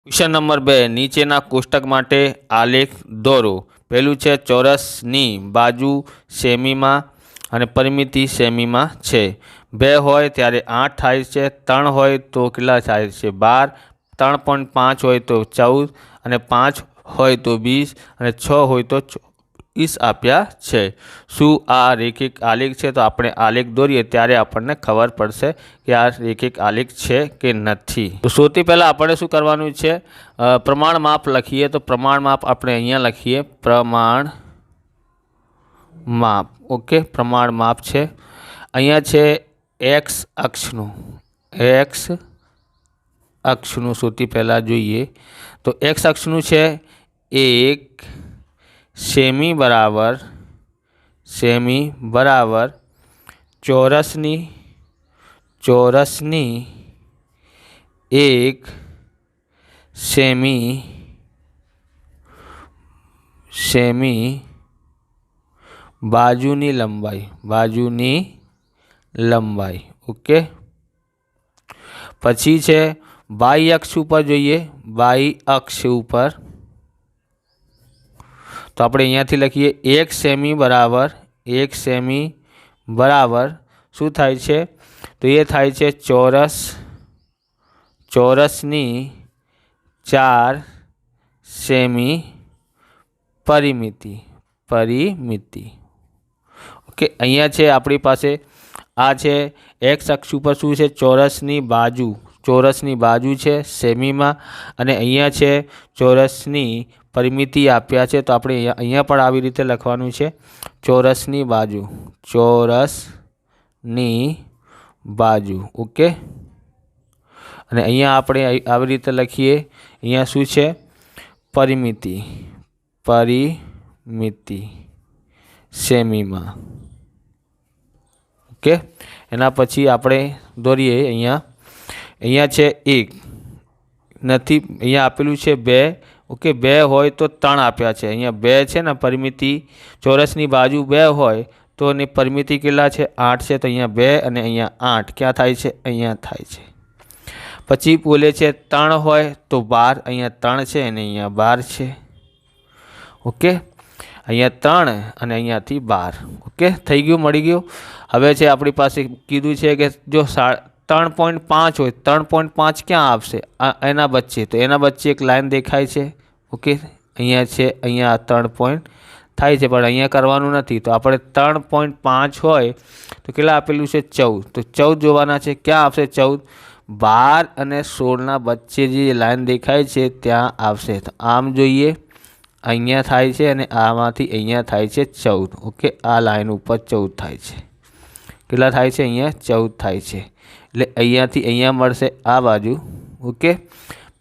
Question number 2 नीचेना कोष्टक माटे आलेख दौरो। पहलू है चौरसनी बाजू सेमी में अने परिमिति सेमी में है। 2 होय त्यारे 8 थाय छे, 3 होय तो केटला थाय छे 12, 3.5 होय तो 14 अने 5 होय तो 20 अने 6 होय तो 24 आप्या छे। शुं आ रेखिक आलेख छे? तो आपणे आलेख दौरीए त्यारे आपणे खबर पड़शे कि आ रेखिक आलेख छे कि नथी। तो सौथी पहला आपणे शुं करवानुं छे, प्रमाण माप लखीए। तो प्रमाण माप आपणे अहींया लखीए, प्रमाण माप। ओके, प्रमाण माप छे अहींया छे एक्स अक्षनुं, एक्स अक्षनुं सौथी पहला जोईए। तो एक्स अक्षनुं छे 1 सेमी बराबर चौरसनी 1 सेमी बाजूनी लंबाई। ओके, पछी छे बाई अक्ष पर जोईए, बाई अक्ष पर तो આપણે અહીંયાથી લખીએ 1 સેમી બરાબર શું થાય છે? તો એ થાય છે ચોરસની 4 સેમી પરિમિતિ। ઓકે, અહીંયા છે આપણી પાસે આ છે एक्स अक्ष पर શું છે? ચોરસની બાજુ છે સેમીમાં અને અહીંયા છે ચોરસની परिमिति आप्या है। तो आपणे अहींया पण आवी रीते लखवानुं छे चौरसनी बाजू। ओके, अने अहींया आपणे आवी रीते लखीए, अहींया शुं छे? परिमिति सेमी में। ओके, एना पछी आपणे दौरीए अहींया छे 1 नथी, अहींया आपेलुं छे 2। ओके, 2 होय तो 3 आप्या छे, अहींया 2 छे ने परिमिति चौरसनी बाजू 2 होय तो एनी परिमिति केटला छे? 8 छे। तो अहींया 2 अने अहींया 8 क्या थाय छे? अहींया थाय छे। पछी बोले छे 3 होय तो 12, अहींया 3 छे अने अहींया 12 छे। ओके, अहींया 3 अने अहींयाथी 12। ओके, थई गयुं, मळी गयुं। हवे छे आपणी पासे कीधुं छे के जो 3.5 हो, 3.5 क्या आपसे एना बच्चे, तो एना बच्चे एक लाइन देखाय छे। ओके, अहींया छे, अहींया 3 पॉइंट थाय छे पण अहींया करवानुं नथी। तो आपणे 3.5 होय तो केटला आपेलुं छे? 14। तो 14 जोवाना छे, क्या आपसे 14? 12 अने 16 ना बच्चे जे लाइन देखाय छे त्यां आवशे। तो आम जोईए, अहींया थाय छे अने आमांथी अहींया थाय छे 14। ओके, आ लाइन उपर 14 थाय छे। केटला थाय छे? अहींया 14 थाय छे। એટલે અહીંયાથી અહીંયા મળશે આ બાજુ। ઓકે,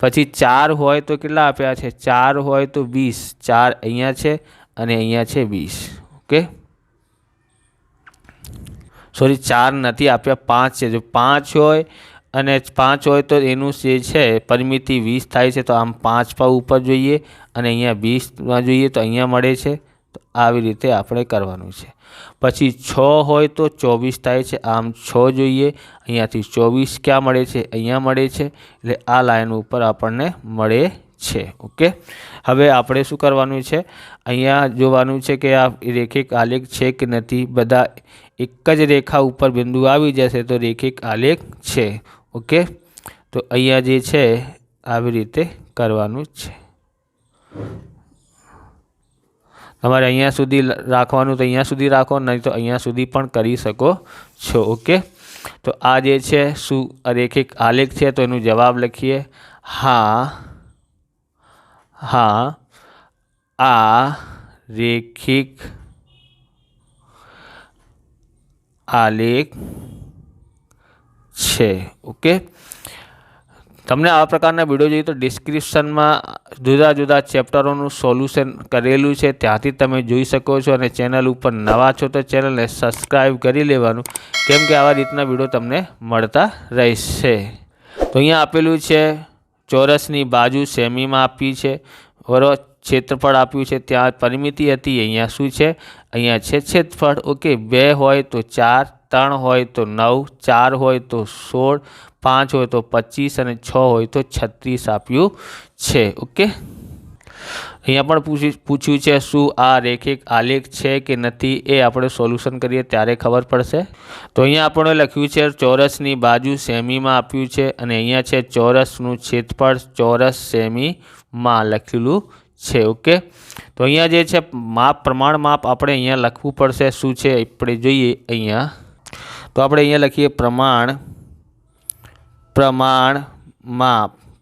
પછી 4 હોય તો કેટલા આપ્યા છે? 4 હોય તો 20, 4 અહીંયા છે અને અહીંયા છે 20। ઓકે, સોરી 4 નથી આપ્યા, 5 છે। જો 5 હોય અને 5 હોય તો એનું જે છે પરિમિતિ 20 થાય છે। તો આમ 5 પર ઉપર જોઈએ અને અહીંયા 20માં જોઈએ તો અહીંયા મળે છે। તો આવી રીતે આપણે કરવાનું છે। પછી 6 હોય તો 24 થાય છે, આમ 6 જોઈએ, અહીંયાથી 24 ક્યાં મળે છે? અહીંયા મળે છે। એટલે આ લાઈન ઉપર આપણને મળે છે। ઓકે, હવે આપણે શું કરવાનું છે? અહીંયા જોવાનું છે કે આ રેખિક આલેખ છે કે નથી। બધા એક જ રેખા ઉપર બિંદુ આવી જશે તો રેખિક આલેખ છે। ઓકે, તો અહીંયા જે છે આવી રીતે કરવાનું છે। તમારે અહીંયા સુધી રાખવાનું તો અહીંયા સુધી રાખો, નહીં તો અહીંયા સુધી પણ કરી શકો છો। ઓકે, તો આ જે છે શું રેખિક આલેખ છે? તો એનો જવાબ લખીએ, હા આ રેખિક આલેખ છે। ઓકે, તમને આવા પ્રકારના વિડીયો જોઈએ તો ડિસ્ક્રિપ્શનમાં જુદા જુદા ચેપ્ટરોનું સોલ્યુશન કરેલું છે, ત્યાંથી તમે જોઈ શકો છો। અને ચેનલ ઉપર નવા છો તો ચેનલને સબસ્ક્રાઈબ કરી લેવાનું, કેમ કે આવા રીતના વિડીયો તમને મળતા રહેશે। તો અહીંયા આપેલું છે ચોરસની બાજુ સેમીમાં આપી છે, બરાબર। क्षेत्रफल आप्युं छे, त्यां परिमिति हती, अहींया शुं छे? अहींया छे क्षेत्रफल। ओके, 2 होय तो 4, 3 होय तो 9, 4 होय तो 16, 5 होय तो 25 અને 6 होय तो 36 आप्युं છે. ઓકે, અહીંયા પણ પૂછ્યું છે શું આ રેખિક આલેખ છે કે નથી, એ આપણે સોલ્યુશન કરીએ ત્યારે ખબર પડશે. તો અહીંયા આપણે લખ્યું છે ચોરસની બાજુ સેમીમાં આપ્યું છે અને અહીંયા છે ચોરસનું ક્ષેત્રફળ ચોરસ સેમીમાં લખેલું છે. ઓકે, તો અહીંયા જે છે પ્રમાણ માપ આપણે અહીંયા લખવું પડશે. શું છે આપણે જોઈએ અહીંયા, તો આપણે અહીંયા લખીએ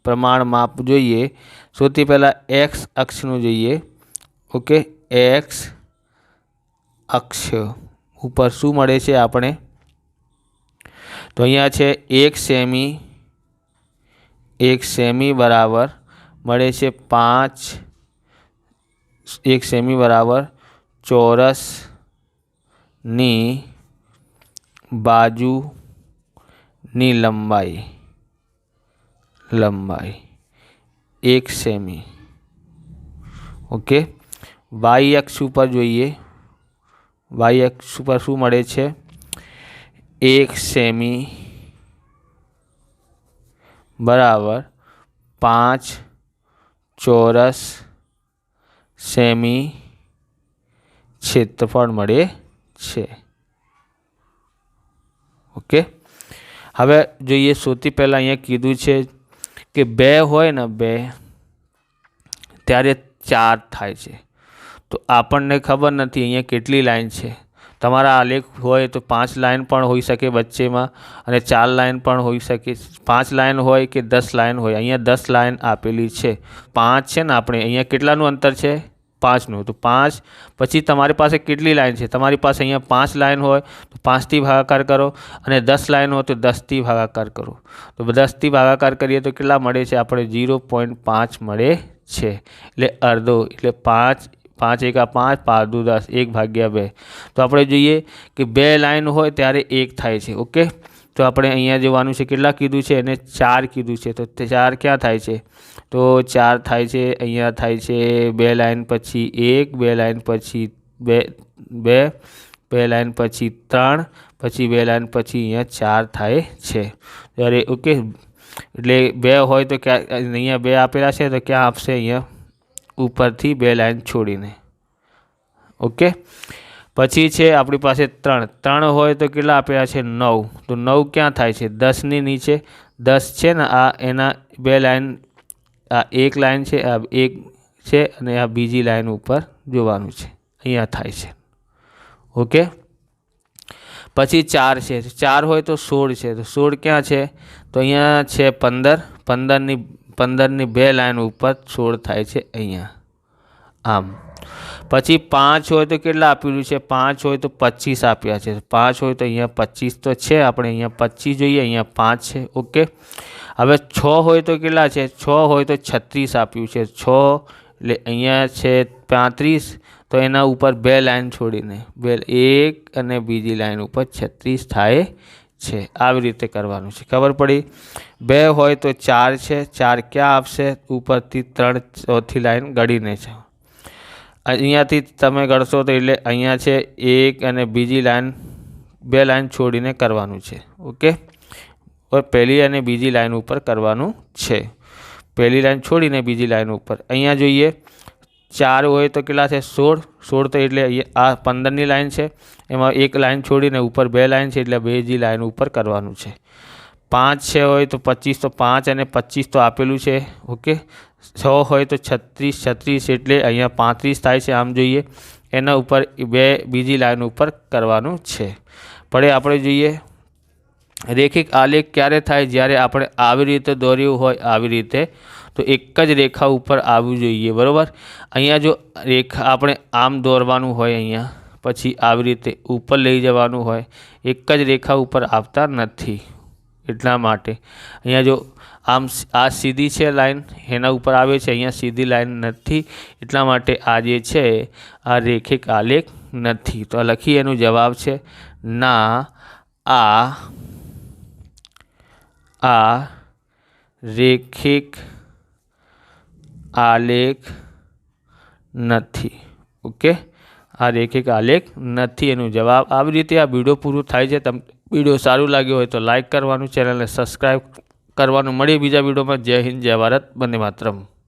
પ્રમાણ માપ જોઈએ. સૌથી પહેલાં એક્સ અક્ષનું જોઈએ. ઓકે, એક્સ અક્ષ ઉપર શું મળે છે આપણે, તો અહીંયા છે 1 સેમી બરાબર મળે છે 5, 1 સેમી બરાબર ચોરસની બાજુની લંબાઈ 1 સેમી. ઓકે, વાય અક્ષ ઉપર જોઈએ. વાય અક્ષ ઉપર શું મળે છે 1 સેમી બરાબર 5 ચોરસ સેમી ક્ષેત્રફળ મળે છે. ઓકે, હવે જોઈએ સૌથી પહેલાં અહીંયા કીધું છે કે 2 હોય ને 2 ત્યારે 4 થાય છે. તો આપણને ખબર નથી અહીંયા કેટલી લાઈન છે. તમારા આલેખ હોય તો 5 લાઈન પણ હોઈ શકે વચ્ચેમાં અને 4 લાઈન પણ હોઈ શકે. 5 લાઈન હોય કે 10 લાઈન હોય. અહીંયા 10 લાઈન આપેલી છે. 5 છે ને આપણે અહીંયા કેટલાનું અંતર છે 5નું. તો 5 પછી તમારી પાસે કેટલી લાઈન છે, તમારી પાસે અહીંયા 5 લાઈન હોય તો 5થી ભાગાકાર કરો અને 10 લાઈન હોય તો 10થી ભાગાકાર કરો. તો 10થી ભાગાકાર કરીએ તો કેટલા મળે છે આપણે 0.5 મળે છે. એટલે અડધો, એટલે 5 1 5 5 2 10 1/2. તો આપણે જોઈએ કે 2 લાઈન હોય ત્યારે 1 થાય છે. ઓકે, તો આપણે અહીંયા જોવાનું છે કેટલા કીધું છે એને 4 કીધું છે. તો 4 ક્યાં થાય છે, તો 4 થાય છે અહીંયા થાય છે 2 લાઈન પછી 1, 2 લાઈન પછી 2, 2 લાઈન પછી 3, પછી 2 લાઈન પછી અહીંયા 4 થાય છે. ત્યારે ઓકે, એટલે 2 હોય તો ક્યાં અહીંયા 2 આપેલા છે તો ક્યાં આપશે અહીંયા ઉપરથી 2 લાઈન છોડીને. ઓકે, પછી છે આપણી પાસે 3 હોય તો કેટલા આપેલા છે 9. તો 9 ક્યાં થાય છે 10ની નીચે. 10 છે ને આ એના 2 લાઈન, આ 1 લાઈન છે, આ 1 છે અને આ બીજી લાઈન ઉપર જોવાનું છે અહીંયા થાય છે. ઓકે, પછી 4 છે. 4 હોય તો 16 છે. તો 16 ક્યાં છે, તો અહીંયા છે 15, 15ની 2 લાઈન ઉપર 16 થાય છે અહીંયા આમ. પછી 5 હોય તો કેટલા આપેલું છે, 5 હોય તો 25 આપ્યા છે. 5 હોય તો અહીંયા 25 તો છે, આપણે અહીંયા 25 જોઈએ, અહીંયા 5 છે. ઓકે, હવે 6 હોય તો કેટલા છે, 6 હોય તો 36 આપ્યું છે. 6 એટલે અહીંયા છે 35, તો એના ઉપર 2 લાઈન છોડીને 1 અને બીજી લાઈન ઉપર 36 થાય છે. આવી રીતે કરવાનું છે. ખબર પડી. 2 હોય તો 4 છે. 4 ક્યાં આપશે, ઉપરથી 3 ચોથી લાઈન ગળીને છે. અહીંયાથી તમે ગળશો તો એટલે અહીંયા છે 1 અને બીજી લાઈન 2 લાઈન છોડીને કરવાનું છે. ઓકે, પહેલી અને બીજી લાઈન ઉપર કરવાનું છે. પહેલી લાઈન છોડીને બીજી લાઈન ઉપર. અહીંયા જોઈએ 4 હોય તો કેટલા છે 16 તો એટલે આ 15ની લાઈન છે, એમાં 1 લાઈન છોડીને ઉપર 2 લાઈન છે એટલે બીજી લાઈન ઉપર કરવાનું છે. 5 છે હોય તો 25, તો 5 અને 25 તો આપેલું છે. ઓકે, 6 હોય તો 36 એટલે અહીંયા 35 થાય છે. આમ જોઈએ એના ઉપર 2 બીજી લાઈન ઉપર કરવાનું છે. પણ આપણે જોઈએ રેખિક આલેખ ક્યારે થાય, જ્યારે આપણે આવી રીતે દોર્યું હોય આવી રીતે, તો એક જ રેખા ઉપર આવવું જોઈએ. બરાબર. અહીંયા જો રેખા આપણે આમ દોરવાનું હોય અહીંયા, પછી આવી રીતે ઉપર લઈ જવાનું હોય, એક જ રેખા ઉપર આવતા નથી. એટલા માટે અહીંયા જો આમ આ સીધી છે લાઈન, એના ઉપર આવે છે, અહીંયા સીધી લાઈન નથી. એટલા માટે આ જે છે આ રેખિક આલેખ નથી. તો લખી એનો જવાબ છે ના, આ રેખિક આલેખ નથી. ઓકે, આ રેખિક આલેખ નથી એનો જવાબ. આવી રીતે આ વિડીયો પૂરું થાય છે. વિડીયો સારું લાગ્યો હોય તો લાઈક કરવાનું, ચેનલને સબસ્ક્રાઈબ કરવાનું. મળીએ બીજા વિડીયોમાં. જય હિન્દ, જય ભારત, વંદે માતરમ.